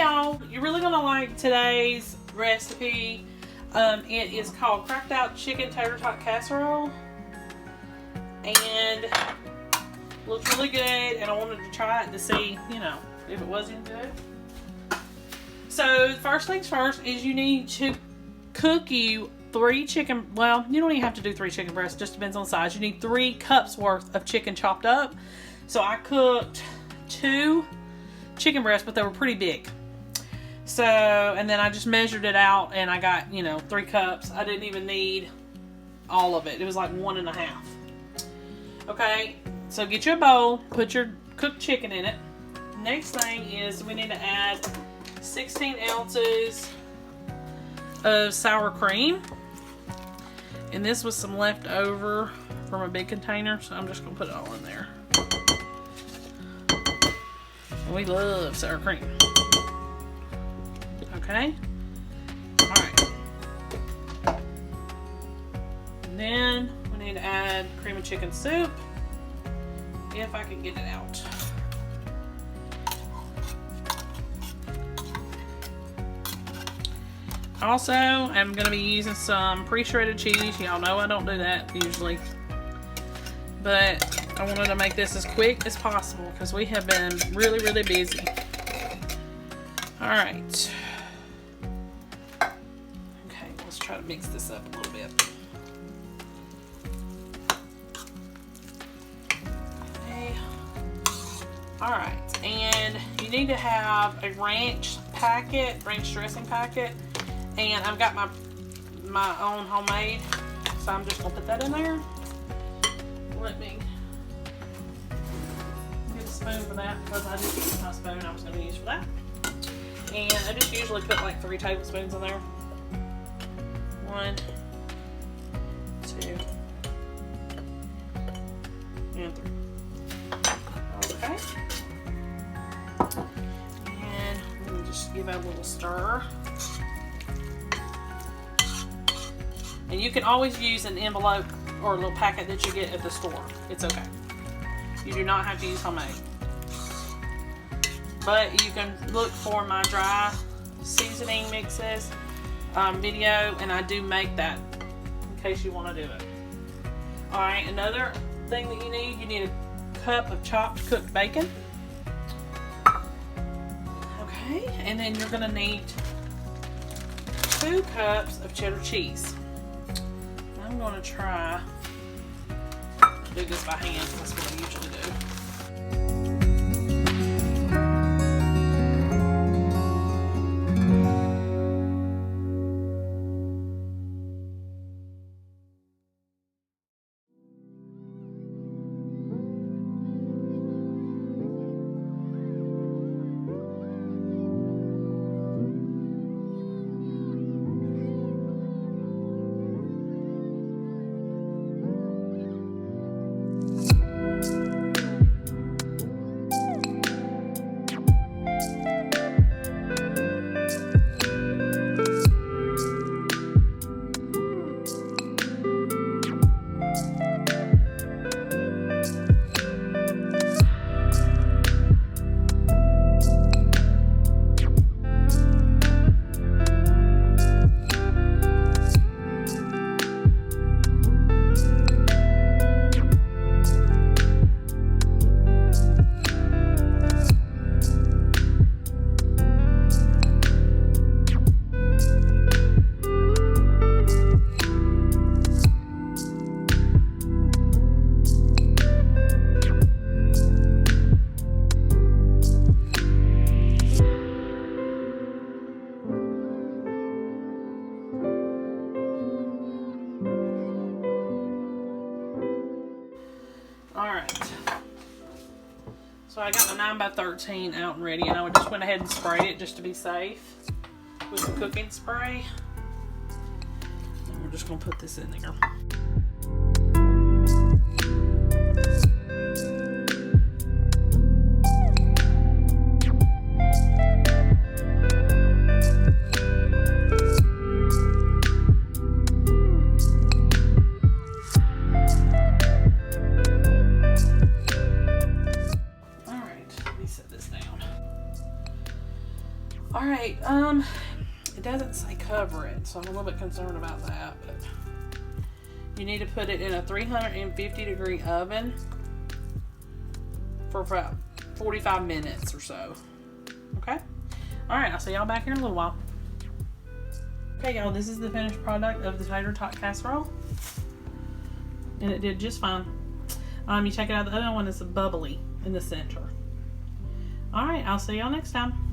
y'all, you're really gonna like today's recipe. It is called Cracked Out Chicken Tater Tot Casserole, and looks really good, and I wanted to try it to see, you know, if it wasn't good. So first things first is you need to cook you 3 chicken, well, you don't even have to do 3 chicken breasts, just depends on the size. You need 3 cups worth of chicken chopped up. So I cooked 2 chicken breasts, but they were pretty big. So, and then I just measured it out, and I got, you know, 3 cups. I didn't even need all of it. It was like 1.5. Okay, so get you a bowl, put your cooked chicken in it. Next thing is we need to add 16 ounces of sour cream. And this was some leftover from a big container, so I'm just gonna put it all in there. And we love sour cream. Okay. Alright. Then we need to add cream of chicken soup. If I can get it out. Also, I'm going to be using some pre-shredded cheese. Y'all know I don't do that usually. But I wanted to make this as quick as possible because we have been really, really busy. Alright. Okay, let's try to mix this up a little bit. Okay. Alright, and you need to have a ranch dressing packet. And I've got my own homemade, so I'm just gonna put that in there. Let me get a spoon for that because I didn't use my spoon I was gonna use for that. And I just usually put like 3 tablespoons in there. 1, 2, and 3. Okay. And let me just give it a little stir. And you can always use an envelope or a little packet that you get at the store. It's okay. You do not have to use homemade. But you can look for my dry seasoning mixes video, and I do make that in case you want to do it. Alright, another thing that you need a cup of chopped cooked bacon. Okay, and then you're going to need 2 cups of cheddar cheese. I'm going to try to do this by hand. That's what I usually do. Alright, so I got my 9x13 out and ready, and I just went ahead and sprayed it just to be safe with some cooking spray. And we're just going to put this in there. All right, it doesn't say cover it, so I'm a little bit concerned about that, but you need to put it in a 350-degree oven for about 45 minutes or so. Okay? All right, I'll see y'all back here in a little while. Okay, y'all, this is the finished product of the Tater Tot Casserole. And it did just fine. You check it out, the other one is bubbly in the center. All right, I'll see y'all next time.